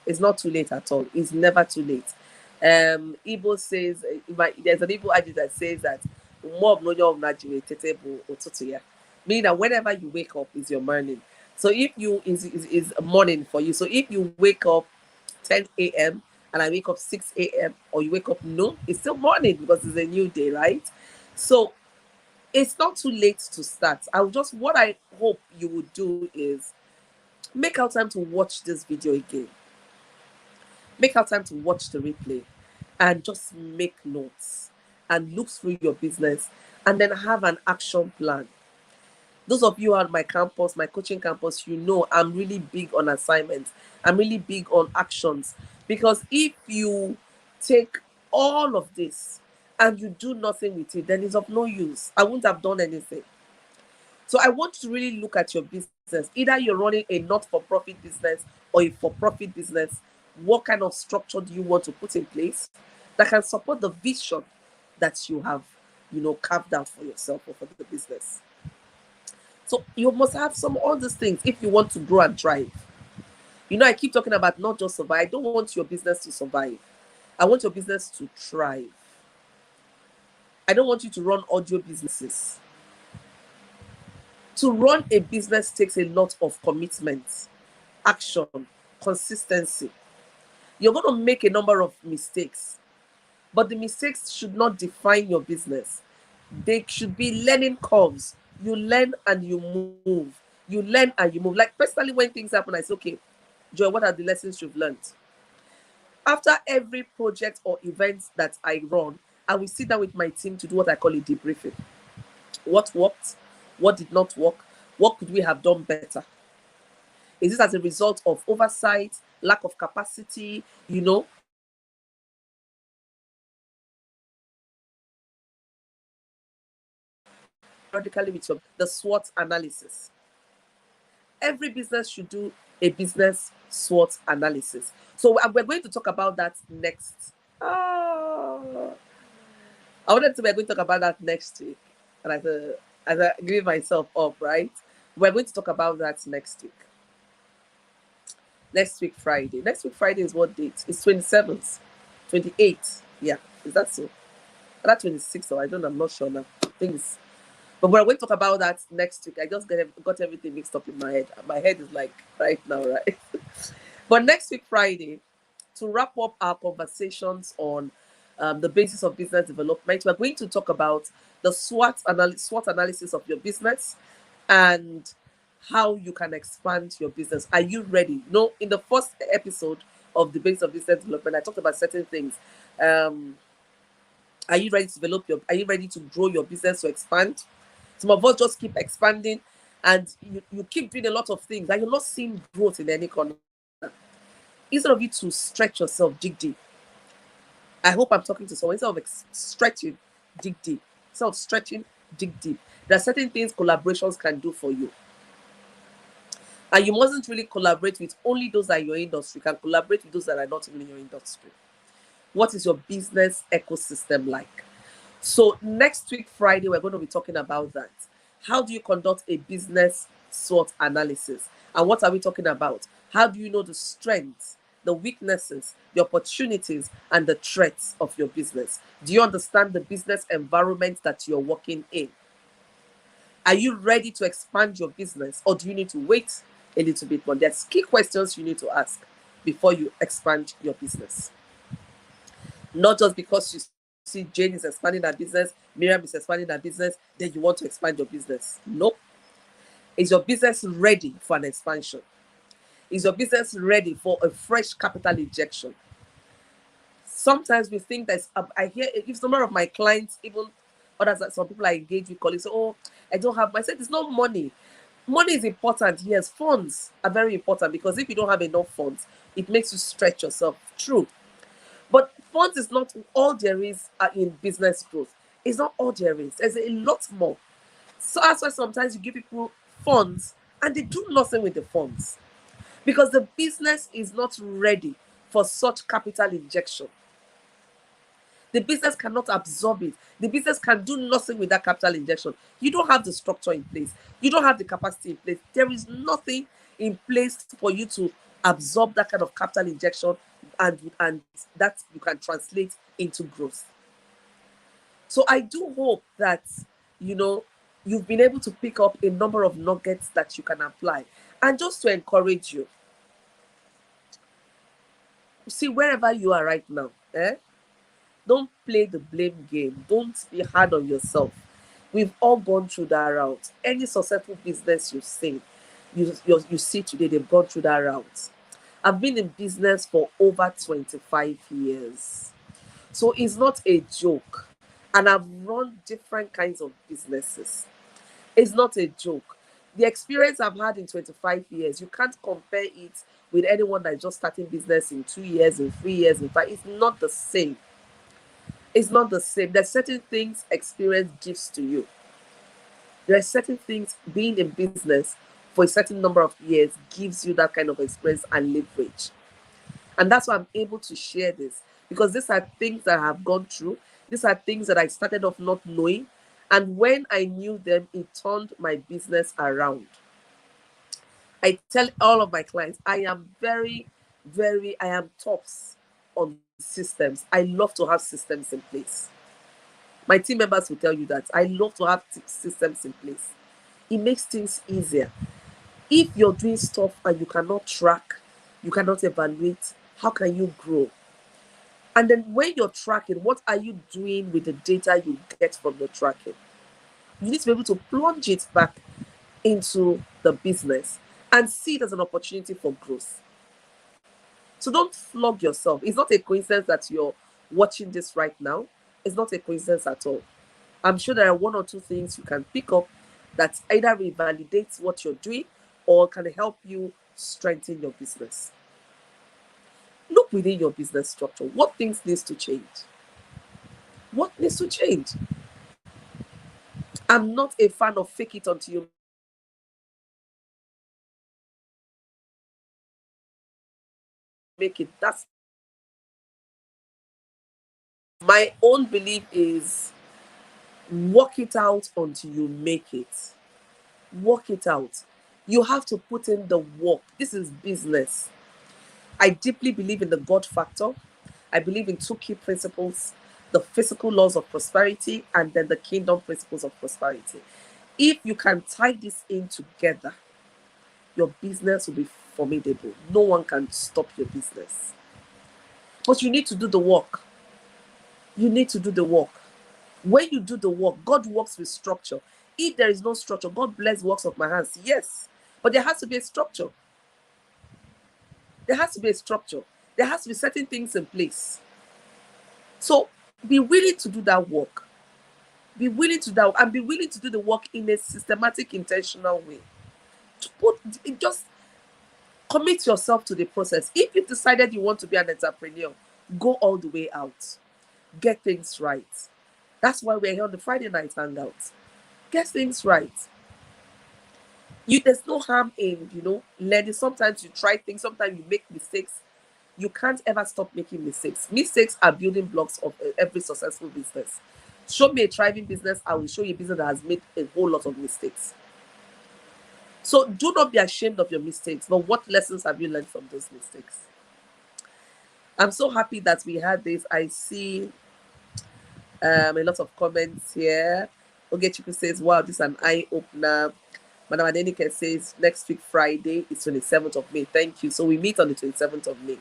It's not too late at all. It's never too late. Igbo says, there's an Igbo adage that says that meaning that whenever you wake up is your morning. So if you is a morning for you. So if you wake up 10 a.m. and I wake up 6 a.m. or you wake up noon, it's still morning because it's a new day, right? So it's not too late to start. What I hope you would do is make out time to watch this video again. Make out time to watch the replay and just make notes and look through your business and then have an action plan. Those of you on my campus, my coaching campus, you know I'm really big on assignments. I'm really big on actions. Because if you take all of this and you do nothing with it, then it's of no use. I wouldn't have done anything. So I want you to really look at your business. Either you're running a not-for-profit business or a for-profit business. What kind of structure do you want to put in place that can support the vision that you have, carved out for yourself or for the business? So you must have some all these things if you want to grow and thrive. I keep talking about not just survive. I don't want your business to survive. I want your business to thrive. I don't want you to run audio businesses. To run a business takes a lot of commitment, action, consistency. You're going to make a number of mistakes, but the mistakes should not define your business. They should be learning curves. You learn and you move. You learn and you move. Like personally, when things happen, I say, okay, Joy, what are the lessons you've learned? After every project or event that I run, I will sit down with my team to do what I call a debriefing. What worked? What did not work? What could we have done better? Is this as a result of oversight, lack of capacity, periodically with the SWOT analysis. Every business should do a business SWOT analysis. So we're going to talk about that next. I wanted to we're going to talk about that next week. And as I give myself up, right? We're going to talk about that next week. Next week, Friday. Next week, Friday is what date? It's 27th, 28th. Yeah, is that so? That 26th, or I don't know, I'm not sure now. Things. But we're going to talk about that next week. I just got everything mixed up in my head. My head is like right now, right? But next week, Friday, to wrap up our conversations on the basis of business development, we're going to talk about the SWOT analysis of your business and how you can expand your business. Are you ready? In the first episode of the basis of business development, I talked about certain things. Are you ready to develop are you ready to grow your business to expand? Some of us just keep expanding and you keep doing a lot of things and you're not seeing growth in any corner. Instead of you to stretch yourself, dig deep. I hope I'm talking to someone. Instead of stretching, dig deep. Instead of stretching, dig deep. There are certain things collaborations can do for you. And you mustn't really collaborate with only those that are in your industry. You can collaborate with those that are not even in your industry. What is your business ecosystem like? So next week, Friday, we're going to be talking about that. How do you conduct a business SWOT analysis? And what are we talking about? How do you know the strengths, the weaknesses, the opportunities, and the threats of your business? Do you understand the business environment that you're working in? Are you ready to expand your business, or do you need to wait a little bit more? There's key questions you need to ask before you expand your business. Not just because you see Jane is expanding her business, Miriam is expanding her business, then you want to expand your business. Nope. Is your business ready for an expansion? Is your business ready for a fresh capital injection? Sometimes we think that I hear if some of my clients, even others, some people I engage with colleagues say, oh, I don't have, I said it's not money. Money is important, yes. Funds are very important, because if you don't have enough funds, it makes you stretch yourself. True. But funds is not all there is in business growth. It's not all there is. There's a lot more. So that's why sometimes you give people funds and they do nothing with the funds, because the business is not ready for such capital injection. The business cannot absorb it. The business can do nothing with that capital injection. You don't have the structure in place. You don't have the capacity in place. There is nothing in place for you to absorb that kind of capital injection, and that you can translate into growth. So I do hope that, you've been able to pick up a number of nuggets that you can apply. And just to encourage you, see, wherever you are right now, don't play the blame game. Don't be hard on yourself. We've all gone through that route. Any successful business you've seen, you see today, they've gone through that route. I've been in business for over 25 years. So it's not a joke. And I've run different kinds of businesses. It's not a joke. The experience I've had in 25 years, you can't compare it with anyone that's just starting business in 2 years, in 3 years, in 5. It's not the same. It's not the same. There's certain things experience gives to you. There are certain things being in business for a certain number of years gives you that kind of experience and leverage. And that's why I'm able to share this, because these are things that I have gone through. These are things that I started off not knowing. And when I knew them, it turned my business around. I tell all of my clients, I am I am tops on systems. I love to have systems in place. My team members will tell you that. I love to have systems in place. It makes things easier. If you're doing stuff and you cannot track, you cannot evaluate, how can you grow? And then when you're tracking, what are you doing with the data you get from the tracking? You need to be able to plunge it back into the business and see it as an opportunity for growth. So don't flog yourself. It's not a coincidence that you're watching this right now. It's not a coincidence at all. I'm sure there are one or two things you can pick up that either revalidates what you're doing or can help you strengthen your business. Look within your business structure. What things needs to change? What needs to change? I'm not a fan of fake it until you make it. That's my own belief is work it out until you make it. Work it out. You have to put in the work. This is business. I deeply believe in the God factor. I believe in two key principles: the physical laws of prosperity and then the kingdom principles of prosperity. If you can tie this in together, your business will be formidable. No one can stop your business. But you need to do the work. You need to do the work. When you do the work, God works with structure. If there is no structure, God bless works of my hands. Yes. But there has to be a structure. There has to be a structure. There has to be certain things in place. So be willing to do that work. Be willing to do that, and be willing to do the work in a systematic, intentional way. just commit yourself to the process. If you decided you want to be an entrepreneur, go all the way out. Get things right. That's why we're here on the Friday night hangout. Get things right. There's no harm in, learning. Sometimes you try things, sometimes you make mistakes. You can't ever stop making mistakes. Mistakes are building blocks of every successful business. Show me a thriving business, I will show you a business that has made a whole lot of mistakes. So do not be ashamed of your mistakes, but what lessons have you learned from those mistakes? I'm so happy that we had this. I see a lot of comments here. Ogechiku says, wow, this is an eye-opener. Madam Adenike says, next week, Friday, is 27th of May. Thank you. So we meet on the 27th of May.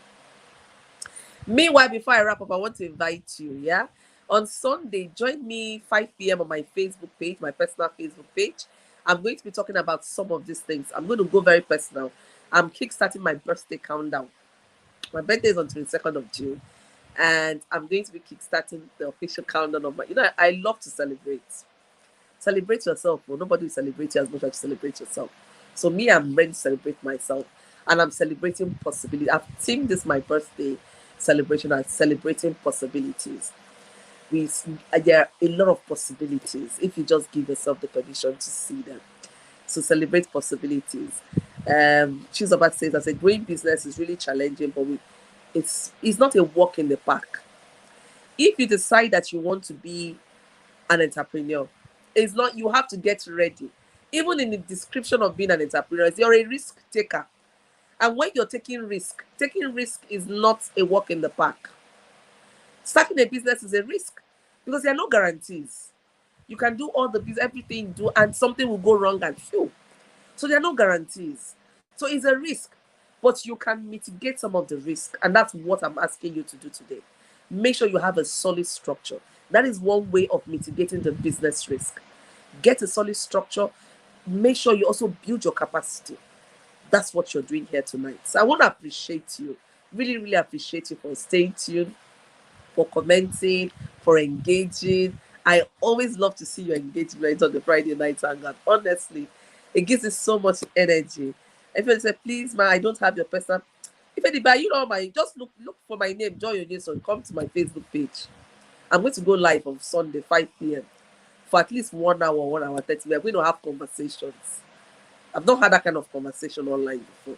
Meanwhile, before I wrap up, I want to invite you, yeah? On Sunday, join me 5 p.m. on my Facebook page, my personal Facebook page. I'm going to be talking about some of these things. I'm going to go very personal. I'm kickstarting my birthday countdown. My birthday is on 22nd of June. And I'm going to be kickstarting the official countdown of my... I love to celebrate. Celebrate yourself. Well, nobody will celebrate you as much as you celebrate yourself. So me, I'm ready to celebrate myself. And I'm celebrating possibility. I've themed this my birthday celebration as celebrating possibilities. There are a lot of possibilities if you just give yourself the permission to see them. So celebrate possibilities. Chizobat says, as a growing business is really challenging, but it's not a walk in the park. If you decide that you want to be an entrepreneur, it's not, you have to get ready. Even in the description of being an entrepreneur, you're a risk taker. And when you're taking risk is not a walk in the park. Starting a business is a risk because there are no guarantees. You can do all the business, everything you do, and something will go wrong and fail. So there are no guarantees. So it's a risk, but you can mitigate some of the risk. And that's what I'm asking you to do today. Make sure you have a solid structure. That is one way of mitigating the business risk. Get a solid structure. Make sure you also build your capacity. That's what you're doing here tonight. So I want to appreciate you. Really, really appreciate you for staying tuned, for commenting, for engaging. I always love to see your engagement on the Friday night hangout. Honestly, it gives me so much energy. If you say, please, ma, I don't have your personal. If anybody, just look for my name, Joy Onyesoh, come to my Facebook page. I'm going to go live on Sunday, 5 p.m. for at least 1 hour, 1 hour 30. We're going to have conversations. I've not had that kind of conversation online before.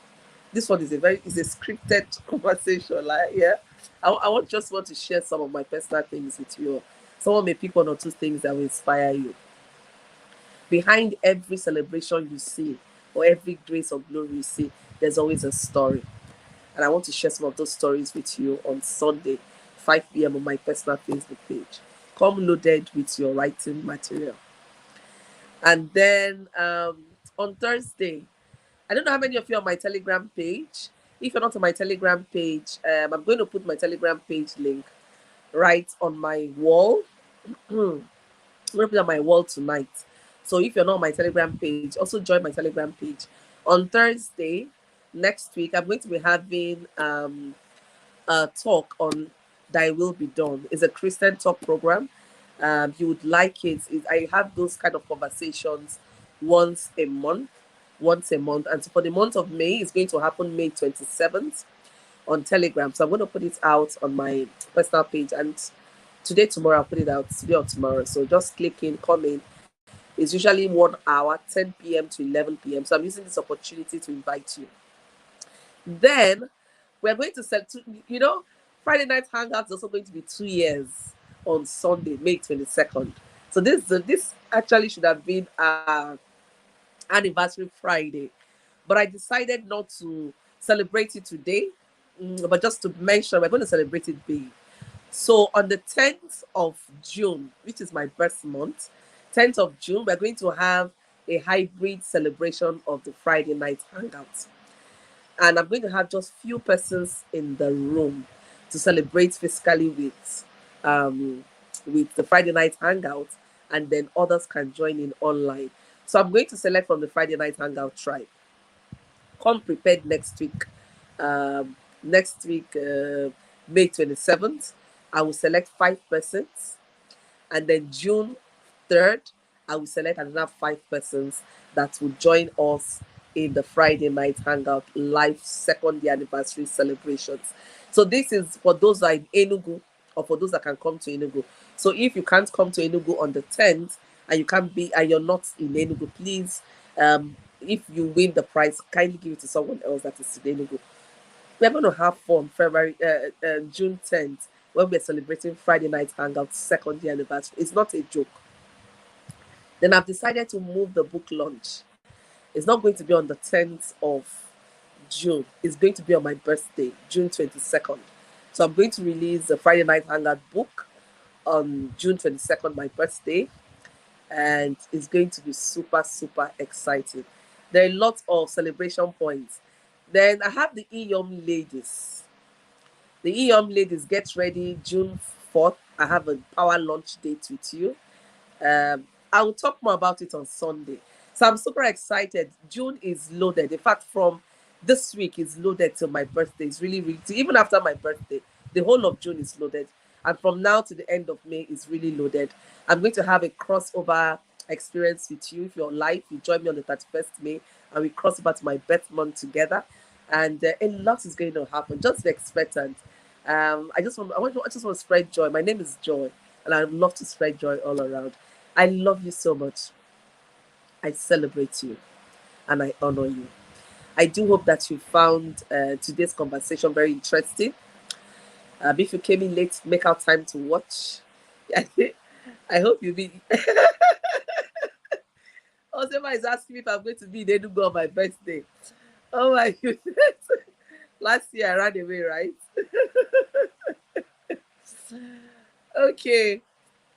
This one is a scripted conversation. I want to share some of my personal things with you. Someone may pick 1 or 2 things that will inspire you. Behind every celebration you see, or every grace or glory you see, there's always a story. And I want to share some of those stories with you on Sunday, 5 p.m. on my personal Facebook page. Come loaded with your writing material. And then on Thursday, I don't know how many of you are on my Telegram page. If you're not on my Telegram page, I'm going to put my Telegram page link right on my wall. I'm going to put it on my wall tonight. So if you're not on my Telegram page, also join my Telegram page. On Thursday, next week, I'm going to be having a talk on Thy Will Be Done. It's a Christian talk program. You would like it. I have those kind of conversations once a month. And so for the month of May, it's going to happen May 27th on Telegram. So I'm going to put it out on my personal page, and tomorrow I'll put it out today or tomorrow. So just click in, come in. It's usually 1 hour, 10 p.m. to 11 p.m. So I'm using this opportunity to invite you. Then we're going to Friday night hangout is also going to be 2 years on Sunday, May 22nd. So this actually should have been anniversary Friday, but I decided not to celebrate it today, but just to mention we're going to celebrate it big. So on the 10th of June, which is my birth month, 10th of June, we're going to have a hybrid celebration of the Friday night hangout. And I'm going to have just few persons in the room to celebrate physically with the Friday night hangout, and then others can join in online. So I'm going to select from the Friday night hangout tribe. Come prepared next week. May 27th, I will select 5 persons. And then June 3rd, I will select another 5 persons that will join us in the Friday night hangout live second year anniversary celebrations. So this is for those that are in Enugu or for those that can come to Enugu. So if you can't come to Enugu on the 10th and you can't be and you're not in Enugu, please, if you win the prize, kindly give it to someone else that is in Enugu. We're going to have fun June 10th when we're celebrating Friday night hangout second year anniversary. It's not a joke. Then I've decided to move the book launch. It's not going to be on the 10th of June. It's going to be on my birthday, June 22nd. So I'm going to release the Friday Night Hangout book on June 22nd, my birthday. And it's going to be super, super exciting. There are lots of celebration points. Then I have the EYOM ladies. The EYOM ladies, get ready, June 4th. I have a power launch date with you. I will talk more about it on Sunday. So I'm super excited. June is loaded. In fact, from this week is loaded till my birthday. It's really, really, even after my birthday, the whole of June is loaded. And from now to the end of May is really loaded. I'm going to have a crossover experience with you. If you're live, you join me on the 31st May and we cross over to my birth month together. And a lot is going to happen. Just be expectant. I just want to spread joy. My name is Joy, and I love to spread joy all around. I love you so much. I celebrate you, and I honor you. I do hope that you found today's conversation very interesting. If you came in late, make out time to watch. I hope you'll be. Osema is asking me if I'm going to be in Enugu on my birthday. Oh my goodness. Last year I ran away, right? Okay.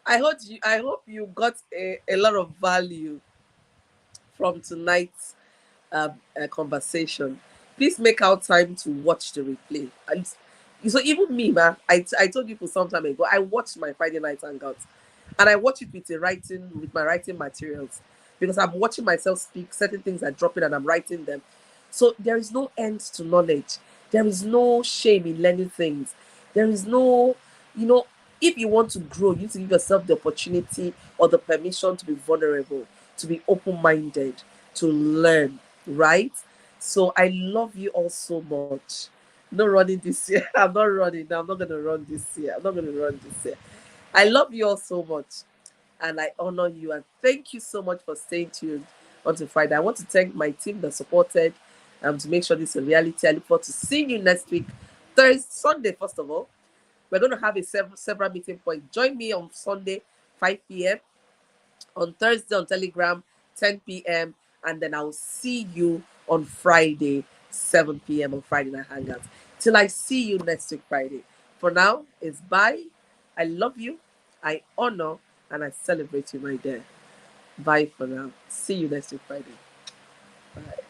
I hope you got a lot of value from tonight's conversation. Please make out time to watch the replay. And so even me, man, I told you for some time ago, I watched my Friday night hangout, and I watch it with my writing materials, because I'm watching myself speak. Certain things are dropping, and I'm writing them. So there is no end to knowledge. There is no shame in learning things. There is no, if you want to grow, you need to give yourself the opportunity or the permission to be vulnerable, to be open-minded, to learn, right? So I love you all so much. No running this year. I'm not running. I'm not going to run this year. I'm not going to run this year. I love you all so much, and I honor you. And thank you so much for staying tuned until Friday. I want to thank my team that supported to make sure this is a reality. I look forward to seeing you next week, Sunday, first of all. We're going to have a several meeting point. Join me on Sunday, 5 p.m. On Thursday on Telegram, 10 p.m. And then I'll see you on Friday, 7 p.m. on Friday Night Hangout. Till I see you next week, Friday. For now, it's bye. I love you. I honor and I celebrate you, my dear. Bye for now. See you next week, Friday. Bye.